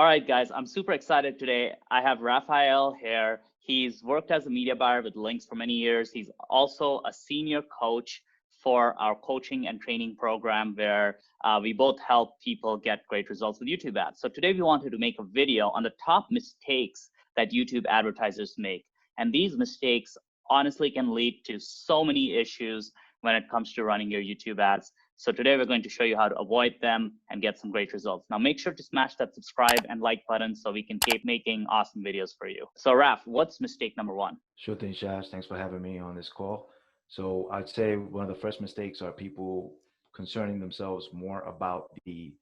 All right, guys, I'm super excited today. I have Raphael here. He's worked as a media buyer with Linx for many years. He's also a senior coach for our coaching and training program where we both help people get great results with YouTube ads. So today we wanted to make a video on the top mistakes that YouTube advertisers make. And these mistakes honestly can lead to so many issues when it comes to running your YouTube ads. So today we're going to show you how to avoid them and get some great results. Now make sure to smash that subscribe and like button so we can keep making awesome videos for you. So Raf, what's mistake number one? Sure thing, Shaz. Thanks for having me on this call. So I'd say one of the first mistakes are people concerning themselves more about the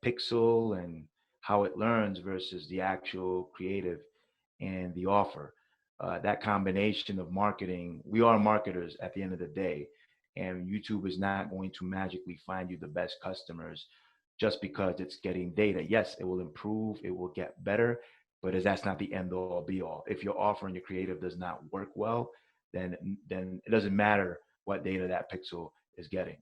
pixel and how it learns versus the actual creative and the offer. That combination of marketing, we are marketers at the end of the day, and YouTube is not going to magically find you the best customers just because it's getting data. Yes, it will improve, it will get better, but that's not the end all be all. If your offer and your creative does not work well, then it doesn't matter what data that pixel is getting.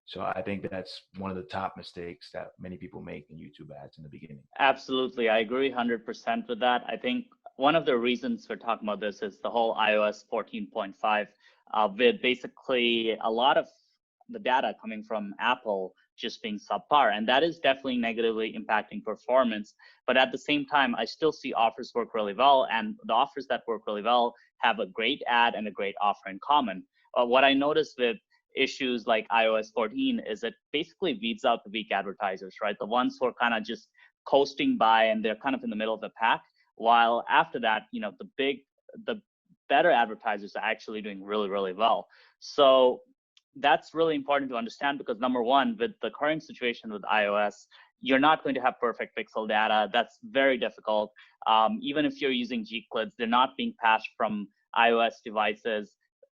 So I think that's one of the top mistakes that many people make in YouTube ads in the beginning. Absolutely. I agree 100% with that. I think one of the reasons we're talking about this is the whole iOS 14.5, with basically a lot of the data coming from Apple just being subpar. And that is definitely negatively impacting performance. But at the same time, I still see offers work really well. And the offers that work really well have a great ad and a great offer in common. What I noticed with issues like iOS 14 is it basically weeds out the weak advertisers, right? The ones who are kind of just coasting by and they're kind of in the middle of the pack. While after that, the better advertisers are actually doing really, really well. So that's really important to understand because number one, with the current situation with iOS, you're not going to have perfect pixel data. That's very difficult. Even if you're using Gclids, they're not being passed from iOS devices.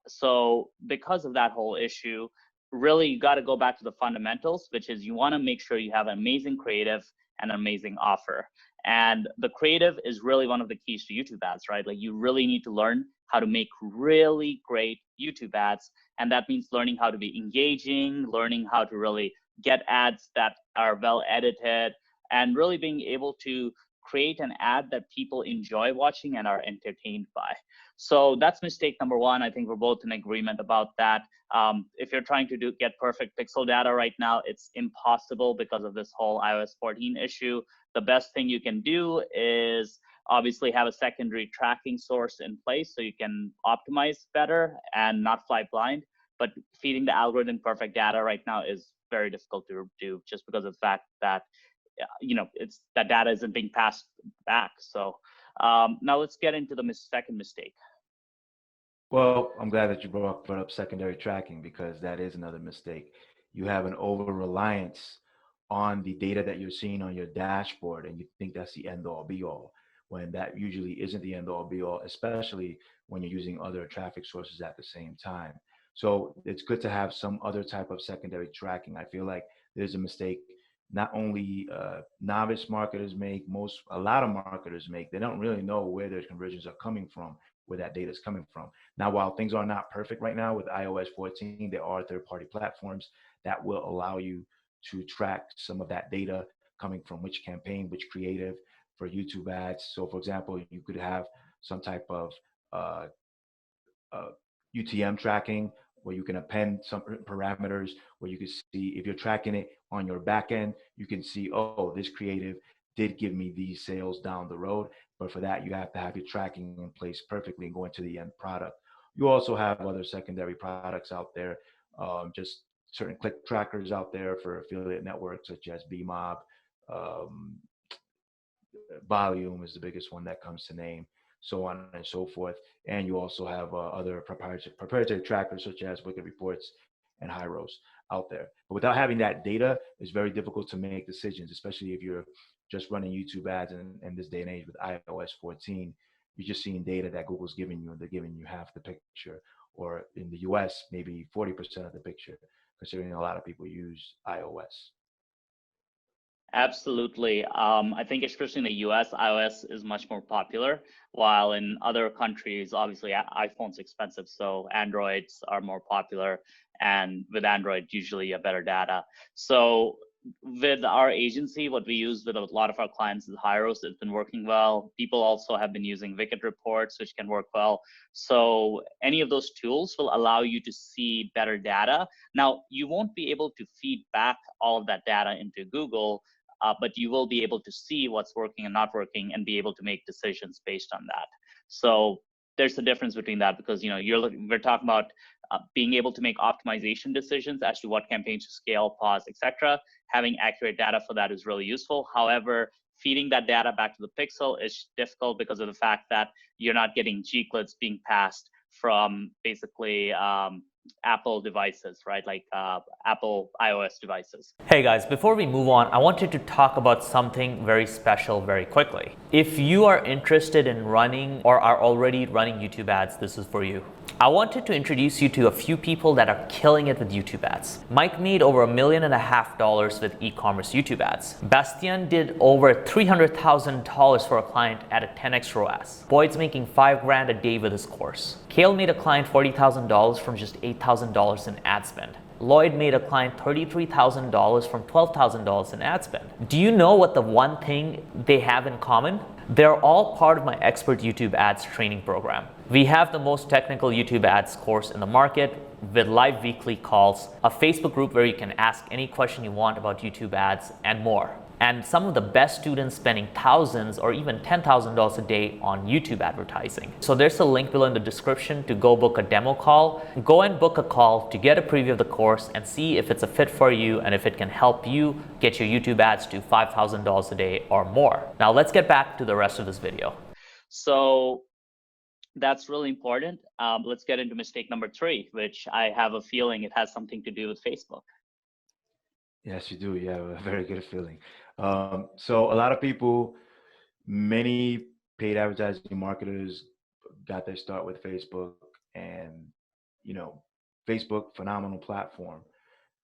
So because of that whole issue, really you got to go back to the fundamentals, which is you want to make sure you have an amazing creative and an amazing offer. And the creative is really one of the keys to YouTube ads, right? Like you really need to learn how to make really great YouTube ads. And that means learning how to be engaging, learning how to really get ads that are well edited, and really being able to create an ad that people enjoy watching and are entertained by. So that's mistake number one. I think we're both in agreement about that. If you're trying to get perfect pixel data right now, it's impossible because of this whole iOS 14 issue. The best thing you can do is obviously have a secondary tracking source in place so you can optimize better and not fly blind. But feeding the algorithm perfect data right now is very difficult to do just because of the fact that it's that data isn't being passed back. So now let's get into the second mistake. Well, I'm glad that you brought up secondary tracking because that is another mistake. You have an over reliance on the data that you're seeing on your dashboard, and you think that's the end all be all, when that usually isn't the end all be all, especially when you're using other traffic sources at the same time. So it's good to have some other type of secondary tracking. I feel like there's a mistake not only novice marketers make, a lot of marketers make. They don't really know where their conversions are coming from, where that data is coming from. Now, while things are not perfect right now with iOS 14, there are third-party platforms that will allow you to track some of that data coming from which campaign, which creative for YouTube ads. So, for example, you could have some type of uh, uh, UTM tracking where you can append some parameters where you can see if you're tracking it on your back end, you can see, oh, this creative did give me these sales down the road. But for that, you have to have your tracking in place perfectly and go into the end product. You also have other secondary products out there, just certain click trackers out there for affiliate networks such as BMob. Um, Volume is the biggest one that comes to name, so on and so forth. And you also have other proprietary trackers such as Wicked Reports and Hyros out there. But without having that data, it's very difficult to make decisions, especially if you're just running YouTube ads in this day and age with iOS 14. You're just seeing data that Google's giving you, and they're giving you half the picture, or in the US, maybe 40% of the picture, considering a lot of people use iOS. Absolutely. I think especially in the US, iOS is much more popular, while in other countries, obviously iPhone's expensive, so Androids are more popular, and with Android, usually a better data. So with our agency, what we use with a lot of our clients is Hyros. It's been working well. People also have been using Wicked reports, which can work well. So any of those tools will allow you to see better data. Now, you won't be able to feed back all of that data into Google, but you will be able to see what's working and not working and be able to make decisions based on that. So there's a difference between that, because we're talking about being able to make optimization decisions as to what campaigns to scale, pause, etc. Having accurate data for that is really useful. However, feeding that data back to the pixel is difficult because of the fact that you're not getting Gclids being passed from basically Apple devices, right? Like Apple iOS devices. Hey guys, before we move on, I wanted to talk about something very special very quickly. If you are interested in running or are already running YouTube ads, this is for you. I wanted to introduce you to a few people that are killing it with YouTube ads. Mike made over $1.5 million with e-commerce YouTube ads. Bastian did over $300,000 for a client at a 10x ROAS. Boyd's making $5,000 a day with his course. Kale made a client $40,000 from just $8,000 in ad spend. Lloyd made a client $33,000 from $12,000 in ad spend. Do you know what the one thing they have in common? They're all part of my Expert YouTube Ads training program. We have the most technical YouTube ads course in the market with live weekly calls, a Facebook group where you can ask any question you want about YouTube ads, and more. And some of the best students spending thousands or even $10,000 a day on YouTube advertising. So there's a link below in the description to go book a demo call. Go and book a call to get a preview of the course and see if it's a fit for you and if it can help you get your YouTube ads to $5,000 a day or more. Now let's get back to the rest of this video. So that's really important. Let's get into mistake number 3, which I have a feeling it has something to do with Facebook. Yes, you do. You have a very good feeling. So a lot of people, many paid advertising marketers got their start with Facebook, and Facebook, phenomenal platform.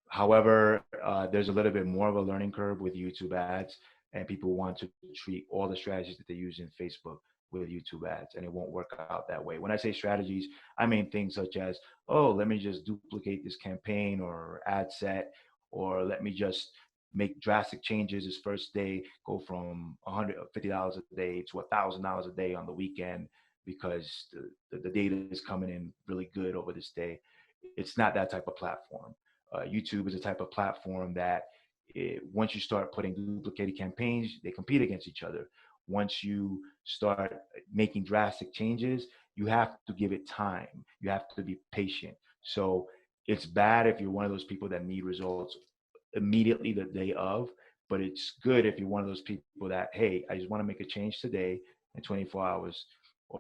However, there's a little bit more of a learning curve with YouTube ads, and people want to treat all the strategies that they use in Facebook with YouTube ads, and it won't work out that way. When I say strategies, I mean things such as, oh, let me just duplicate this campaign or ad set, or let me just make drastic changes this first day, go from $150 a day to $1,000 a day on the weekend because the data is coming in really good over this day. It's not that type of platform. YouTube is a type of platform that once you start putting duplicated campaigns, they compete against each other. Once you start making drastic changes, you have to give it time. You have to be patient. So it's bad if you're one of those people that need results immediately the day of, but it's good if you're one of those people that, hey, I just want to make a change today, and 24 hours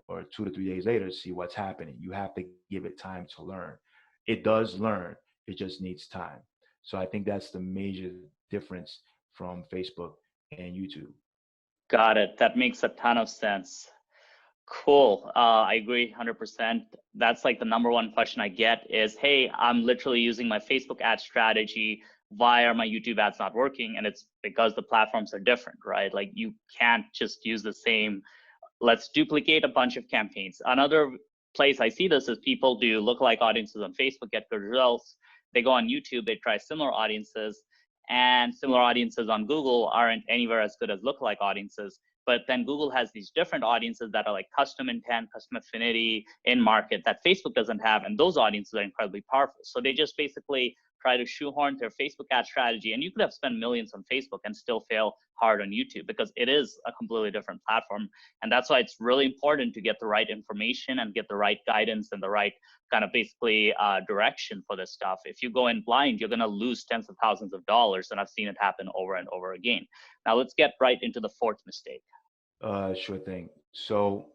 or 2 to 3 days later, see what's happening. You have to give it time to learn. It does learn. It just needs time. So I think that's the major difference from Facebook and YouTube. Got it. That makes a ton of sense. Cool. I agree 100%. That's like the number one question I get is, hey, I'm literally using my Facebook ad strategy. Why are my YouTube ads not working? And it's because the platforms are different, right? Like you can't just use the same, let's duplicate a bunch of campaigns. Another place I see this is people do lookalike audiences on Facebook, get good results. They go on YouTube, they try similar audiences, and similar audiences on Google aren't anywhere as good as lookalike audiences. But then Google has these different audiences that are like custom intent, custom affinity in market that Facebook doesn't have. And those audiences are incredibly powerful. So they just basically try to shoehorn their Facebook ad strategy. And you could have spent millions on Facebook and still fail hard on YouTube because it is a completely different platform. And that's why it's really important to get the right information and get the right guidance and the right kind of basically direction for this stuff. If you go in blind, you're going to lose tens of thousands of dollars. And I've seen it happen over and over again. Now let's get right into the 4th mistake. Sure thing. So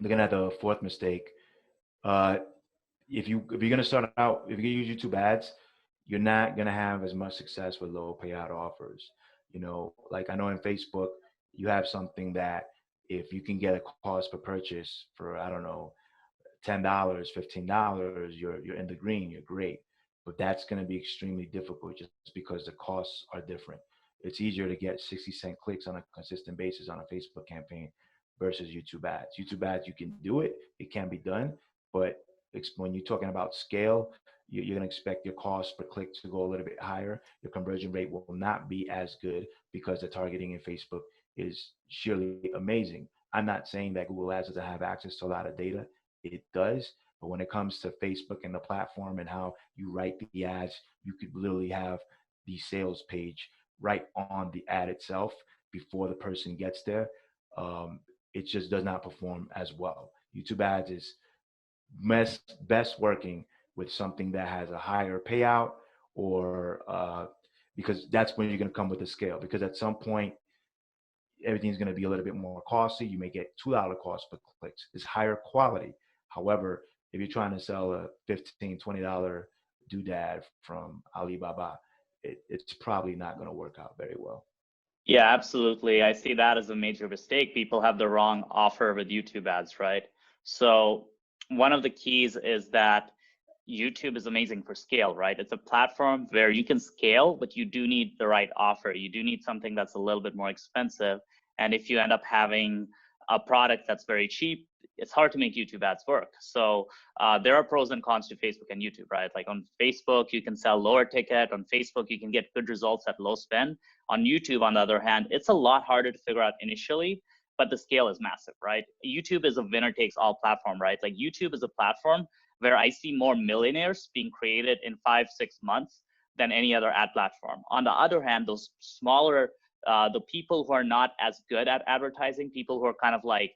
looking at the 4th mistake, if you're gonna start out, if you use YouTube ads, you're not gonna have as much success with low payout offers. Like I know in Facebook, you have something that if you can get a cost per purchase for, I don't know, $10, $15, you're in the green, you're great. But that's gonna be extremely difficult just because the costs are different. It's easier to get 60-cent clicks on a consistent basis on a Facebook campaign versus YouTube ads. YouTube ads, you can do it, it can be done, but when you're talking about scale, you're going to expect your cost per click to go a little bit higher. Your conversion rate will not be as good because the targeting in Facebook is surely amazing. I'm not saying that Google Ads doesn't have access to a lot of data. It does. But when it comes to Facebook and the platform and how you write the ads, you could literally have the sales page right on the ad itself before the person gets there. It just does not perform as well. YouTube ads is best working with something that has a higher payout, or because that's when you're going to come with a scale. Because at some point, everything's going to be a little bit more costly. You may get $2 cost per clicks. It's higher quality. However, if you're trying to sell a $15, $20 doodad from Alibaba, it's probably not going to work out very well. Yeah, absolutely. I see that as a major mistake. People have the wrong offer with YouTube ads, right? So one of the keys is that YouTube is amazing for scale, right? It's a platform where you can scale, but you do need the right offer. You do need something that's a little bit more expensive. And if you end up having a product that's very cheap, it's hard to make YouTube ads work. So there are pros and cons to Facebook and YouTube, right? Like on Facebook, you can sell lower ticket. On Facebook, you can get good results at low spend. On YouTube, on the other hand, it's a lot harder to figure out initially, but the scale is massive, right? YouTube is a winner takes all platform, right? Like YouTube is a platform where I see more millionaires being created in 5-6 months than any other ad platform. On the other hand, those smaller, the people who are not as good at advertising, people who are kind of like,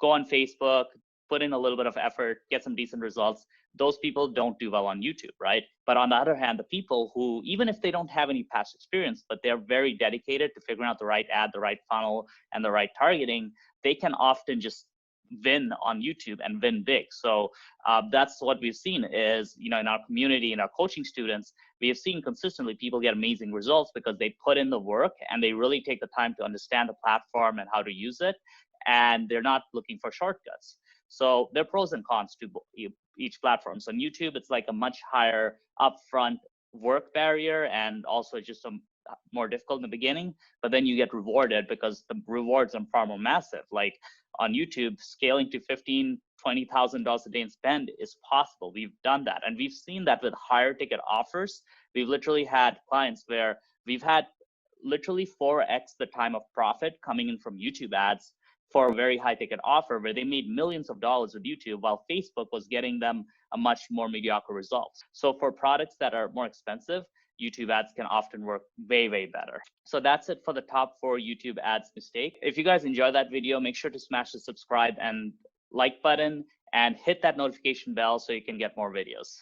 go on Facebook, put in a little bit of effort, get some decent results, those people don't do well on YouTube, right? But on the other hand, the people who, even if they don't have any past experience, but they're very dedicated to figuring out the right ad, the right funnel, and the right targeting, they can often just win on YouTube and win big. So that's what we've seen is, in our community, in our coaching students, we have seen consistently people get amazing results because they put in the work and they really take the time to understand the platform and how to use it. And they're not looking for shortcuts. So there are pros and cons to each platform. So on YouTube, it's like a much higher upfront work barrier and also just a more difficult in the beginning, but then you get rewarded because the rewards are far more massive. Like on YouTube, scaling to $15,000, $20,000 a day in spend is possible. We've done that. And we've seen that with higher ticket offers. We've literally had clients where we've had literally 4x the time of profit coming in from YouTube ads for a very high ticket offer where they made millions of dollars with YouTube while Facebook was getting them a much more mediocre result. So for products that are more expensive, YouTube ads can often work way, way better. So that's it for the top 4 YouTube ads mistake. If you guys enjoy that video, make sure to smash the subscribe and like button and hit that notification bell so you can get more videos.